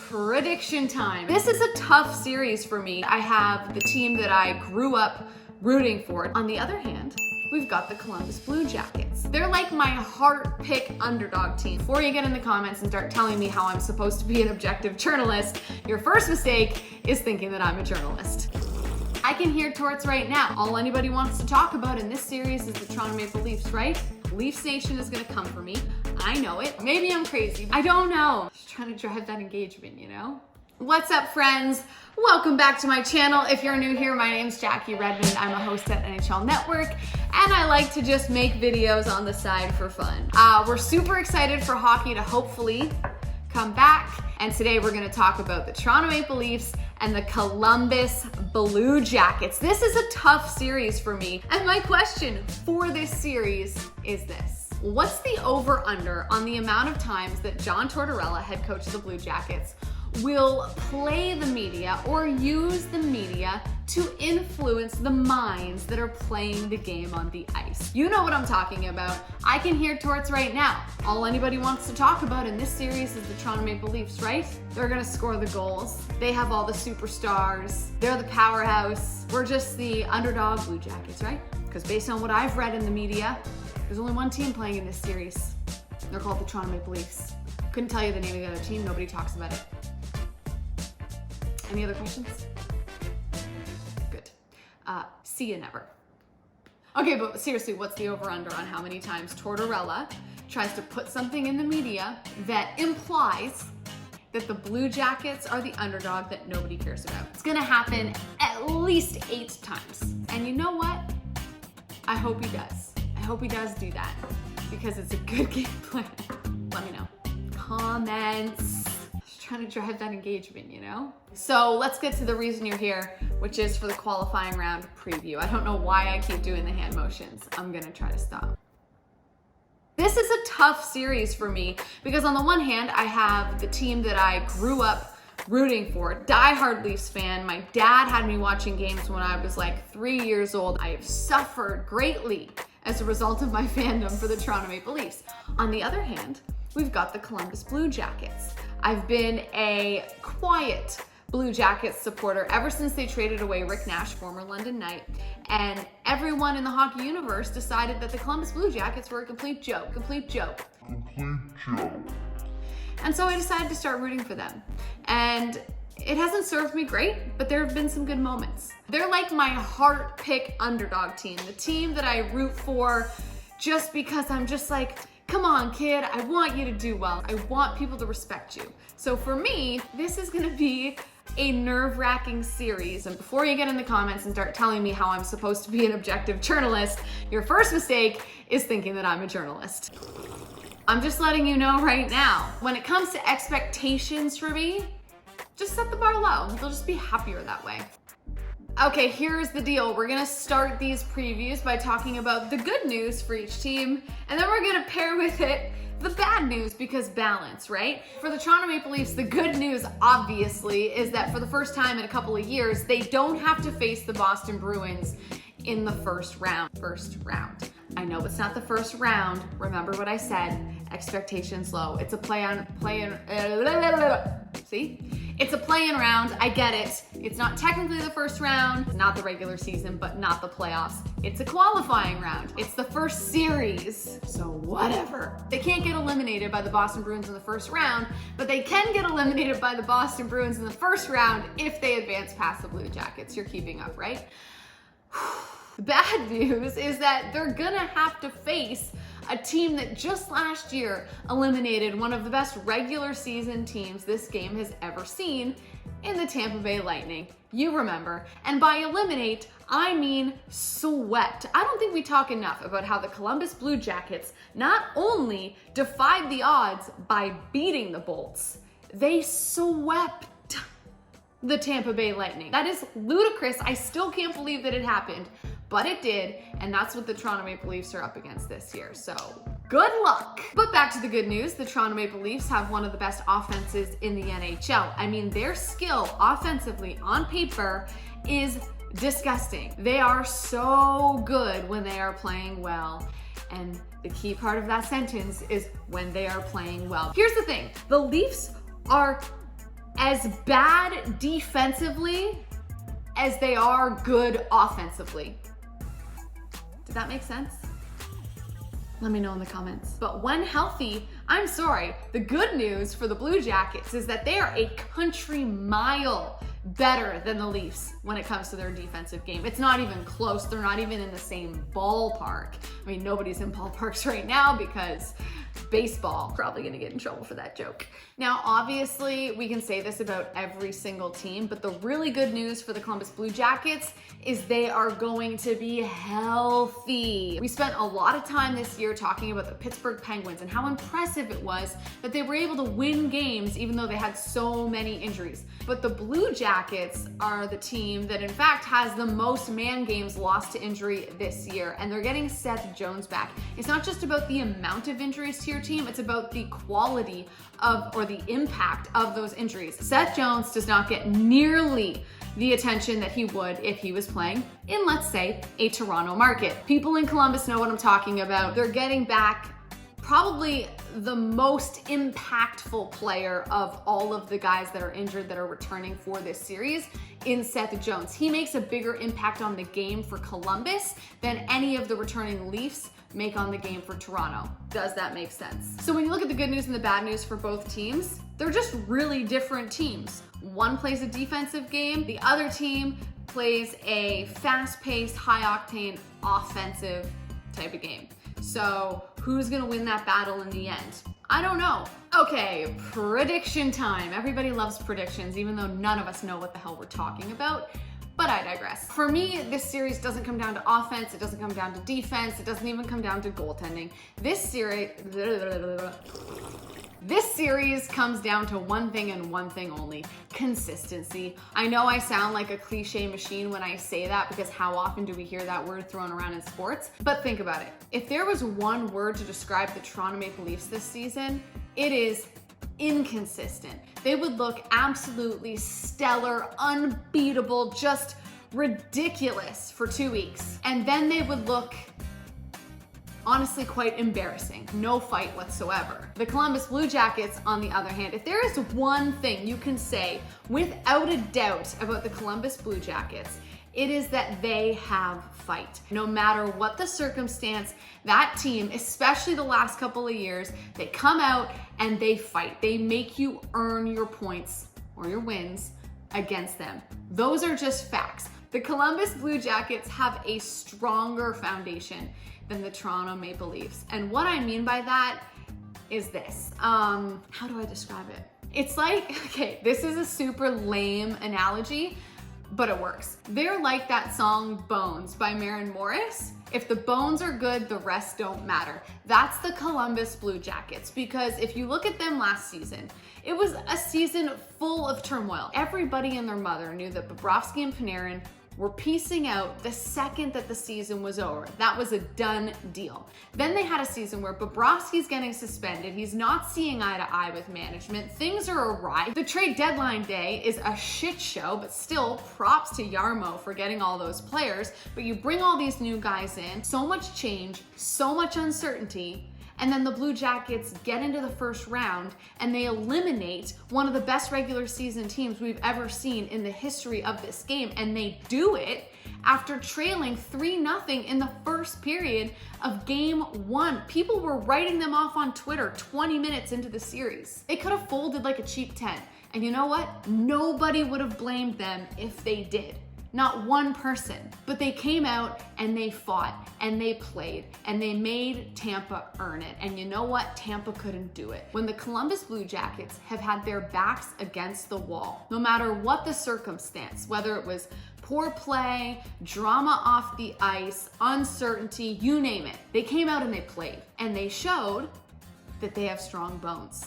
Prediction time. This is a tough series for me. I have the team that I grew up rooting for. On the other hand, we've got the Columbus Blue Jackets. They're like my heart pick underdog team. Before you get in the comments and start telling me how I'm supposed to be an objective journalist, your first mistake is thinking that I'm a journalist. I can hear Torts right now. All anybody wants to talk about in this series is the Toronto Maple Leafs, right? Leafs Nation is gonna come for me. I know it. Maybe I'm crazy. I don't know. Just trying to drive that engagement, you know? What's up, friends? Welcome back to my channel. If you're new here, my name's Jackie Redmond. I'm a host at NHL Network, and I like to just make videos on the side for fun. We're super excited for hockey to hopefully come back, and today we're gonna talk about the Toronto Maple Leafs and the Columbus Blue Jackets. This is a tough series for me, and my question for this series is this. What's the over-under on the amount of times that John Tortorella, head coach of the Blue Jackets, will play the media or use the media to influence the minds that are playing the game on the ice? You know what I'm talking about. I can hear Torts right now. All anybody wants to talk about in this series is the Toronto Maple Leafs, right? They're gonna score the goals. They have all the superstars. They're the powerhouse. We're just the underdog Blue Jackets, right? Because based on what I've read in the media, there's only one team playing in this series. They're called the Toronto Maple Leafs. Couldn't tell you the name of the other team. Nobody talks about it. Any other questions? Good. See you never. Okay, but seriously, what's the over-under on how many times Tortorella tries to put something in the media that implies that the Blue Jackets are the underdog that nobody cares about? It's gonna happen at least 8 times. And you know what? I hope he does. I hope he does do that because it's a good game plan. Let me know. Comments. Just trying to drive that engagement, you know? So let's get to the reason you're here, which is for the qualifying round preview. I don't know why I keep doing the hand motions. I'm gonna try to stop. This is a tough series for me because on the one hand, I have the team that I grew up rooting for, diehard Leafs fan. My dad had me watching games when I was like 3 years old. I have suffered greatly as a result of my fandom for the Toronto Maple Leafs. On the other hand, we've got the Columbus Blue Jackets. I've been a quiet Blue Jackets supporter ever since they traded away Rick Nash, former London Knight, and everyone in the hockey universe decided that the Columbus Blue Jackets were a complete joke. And so I decided to start rooting for them. And it hasn't served me great, but there have been some good moments. They're like my heart pick underdog team, the team that I root for just because I'm just like, come on, kid, I want you to do well. I want people to respect you. So for me, this is gonna be a nerve-wracking series. And before you get in the comments and start telling me how I'm supposed to be an objective journalist, your first mistake is thinking that I'm a journalist. I'm just letting you know right now, when it comes to expectations for me, just set the bar low. They'll just be happier that way. Okay, here's the deal. We're gonna start these previews by talking about the good news for each team, and then we're gonna pair with it the bad news because balance, right? For the Toronto Maple Leafs, the good news, obviously, is that for the first time in a couple of years, they don't have to face the Boston Bruins in the first round. I know it's not the first round. Remember what I said, expectations low. It's a It's a play-in round, I get it. It's not technically the first round, not the regular season, but not the playoffs. It's a qualifying round. It's the first series, so whatever. They can't get eliminated by the Boston Bruins in the first round, but they can get eliminated by the Boston Bruins in the first round if they advance past the Blue Jackets. You're keeping up, right? The bad news is that they're gonna have to face a team that just last year eliminated one of the best regular season teams this game has ever seen in the Tampa Bay Lightning. You remember. And by eliminate, I mean swept. I don't think we talk enough about how the Columbus Blue Jackets not only defied the odds by beating the Bolts, they swept the Tampa Bay Lightning. That is ludicrous. I still can't believe that it happened, but it did, and that's what the Toronto Maple Leafs are up against this year, so good luck. But back to the good news, the Toronto Maple Leafs have one of the best offenses in the NHL. I mean, their skill offensively on paper is disgusting. They are so good when they are playing well. And the key part of that sentence is when they are playing well. Here's the thing, the Leafs are as bad defensively as they are good offensively. Did that make sense? Let me know in the comments. But when healthy, I'm sorry, the good news for the Blue Jackets is that they are a country mile better than the Leafs when it comes to their defensive game. It's not even close. They're not even in the same ballpark. I mean, nobody's in ballparks right now because baseball. Probably gonna get in trouble for that joke. Now, obviously, we can say this about every single team, but the really good news for the Columbus Blue Jackets is they are going to be healthy. We spent a lot of time this year talking about the Pittsburgh Penguins and how impressive it was that they were able to win games even though they had so many injuries. But the Blue Jackets are the team that in fact has the most man games lost to injury this year, and they're getting Seth Jones back. It's not just about the amount of injuries to your team, it's about the quality of, or the impact of those injuries. Seth Jones does not get nearly the attention that he would if he was playing in, let's say, a Toronto market. People in Columbus know what I'm talking about. They're getting back probably the most impactful player of all of the guys that are injured that are returning for this series in Seth Jones. He makes a bigger impact on the game for Columbus than any of the returning Leafs make on the game for Toronto. Does that make sense? So when you look at the good news and the bad news for both teams, they're just really different teams. One plays a defensive game, the other team plays a fast-paced, high-octane offensive type of game. So who's gonna win that battle in the end? I don't know. Okay, prediction time. Everybody loves predictions, even though none of us know what the hell we're talking about. But I digress. For me, this series doesn't come down to offense, it doesn't come down to defense, it doesn't even come down to goaltending. This series comes down to one thing and one thing only: consistency. I know I sound like a cliche machine when I say that because how often do we hear that word thrown around in sports? But think about it. If there was one word to describe the Toronto Maple Leafs this season, it is inconsistent. They would look absolutely stellar, unbeatable, just ridiculous for 2 weeks. And then they would look honestly quite embarrassing. No fight whatsoever. The Columbus Blue Jackets, on the other hand, if there is one thing you can say without a doubt about the Columbus Blue Jackets, it is that they have fight. No matter what the circumstance, that team, especially the last couple of years, they come out and they fight. They make you earn your points or your wins against them. Those are just facts. The Columbus Blue Jackets have a stronger foundation than the Toronto Maple Leafs. And what I mean by that is this. How do I describe it? It's like, okay, this is a super lame analogy, but it works. They're like that song Bones by Maren Morris. If the bones are good, the rest don't matter. That's the Columbus Blue Jackets, because if you look at them last season, it was a season full of turmoil. Everybody and their mother knew that Bobrovsky and Panarin were piecing out the second that the season was over. That was a done deal. Then they had a season where Bobrovsky's getting suspended. He's not seeing eye to eye with management. Things are awry. The trade deadline day is a shit show, but still props to Yarmo for getting all those players. But you bring all these new guys in, so much change, so much uncertainty, and then the Blue Jackets get into the first round and they eliminate one of the best regular season teams we've ever seen in the history of this game. And they do it after trailing 3-0 in the first period of game 1. People were writing them off on Twitter 20 minutes into the series. They could have folded like a cheap tent. And you know what? Nobody would have blamed them if they did. Not one person. But they came out and they fought and they played and they made Tampa earn it. And you know what? Tampa couldn't do it. When the Columbus Blue Jackets have had their backs against the wall, no matter what the circumstance, whether it was poor play, drama off the ice, uncertainty, you name it, they came out and they played. And they showed that they have strong bones.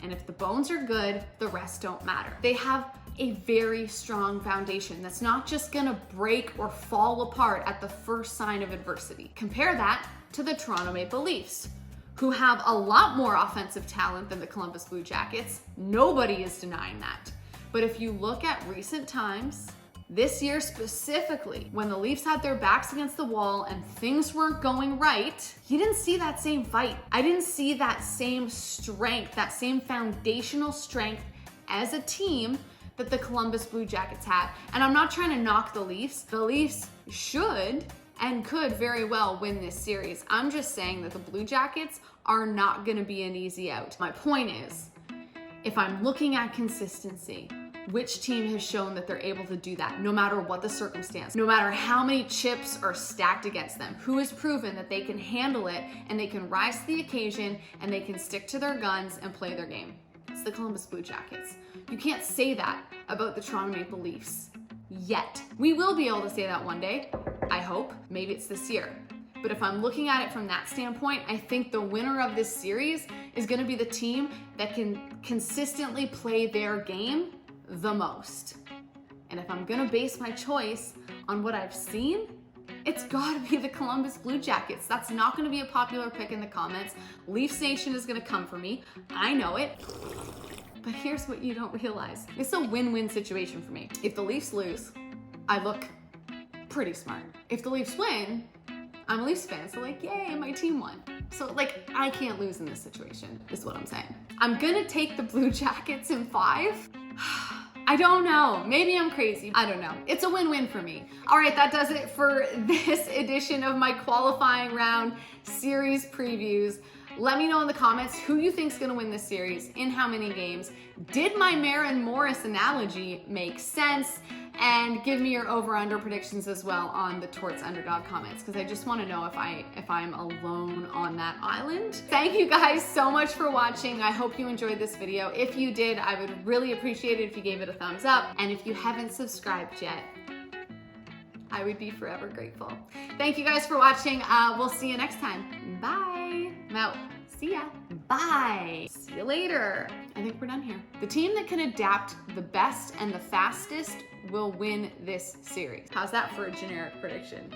And if the bones are good, the rest don't matter. They have a very strong foundation that's not just gonna break or fall apart at the first sign of adversity. Compare that to the Toronto Maple Leafs, who have a lot more offensive talent than the Columbus Blue Jackets. Nobody is denying that. But if you look at recent times, This year specifically, when the Leafs had their backs against the wall and things weren't going right, you didn't see that same fight. I didn't see that same strength, that same foundational strength as a team that the Columbus Blue Jackets had. And I'm not trying to knock the Leafs. The Leafs should and could very well win this series. I'm just saying that the Blue Jackets are not gonna be an easy out. My point is, if I'm looking at consistency, which team has shown that they're able to do that no matter what the circumstance, no matter how many chips are stacked against them? Who has proven that they can handle it and they can rise to the occasion and they can stick to their guns and play their game? It's the Columbus Blue Jackets. You can't say that about the Toronto Maple Leafs yet. We will be able to say that one day, I hope. Maybe it's this year. But if I'm looking at it from that standpoint, I think the winner of this series is gonna be the team that can consistently play their game the most. And if I'm gonna base my choice on what I've seen, it's gotta be the Columbus Blue Jackets. That's not gonna be a popular pick in the comments. Leafs Nation is gonna come for me. I know it. But here's what you don't realize. It's a win-win situation for me. If the Leafs lose, I look pretty smart. If the Leafs win, I'm a Leafs fan, so like, yay, my team won. So like, I can't lose in this situation, is what I'm saying. I'm gonna take the Blue Jackets in 5. I don't know. Maybe I'm crazy. I don't know. It's a win-win for me. All right, that does it for this edition of my qualifying round series previews. Let me know in the comments who you think is going to win this series, in how many games. Did my Marin Morris analogy make sense? And give me your over-under predictions as well on the Torts underdog comments, because I just want to know if I'm alone on that island. Thank you guys so much for watching. I hope you enjoyed this video. If you did, I would really appreciate it if you gave it a thumbs up. And if you haven't subscribed yet, I would be forever grateful. Thank you guys for watching. We'll see you next time. Bye. I'm out. See ya. Bye. See you later. I think we're done here. The team that can adapt the best and the fastest will win this series. How's that for a generic prediction?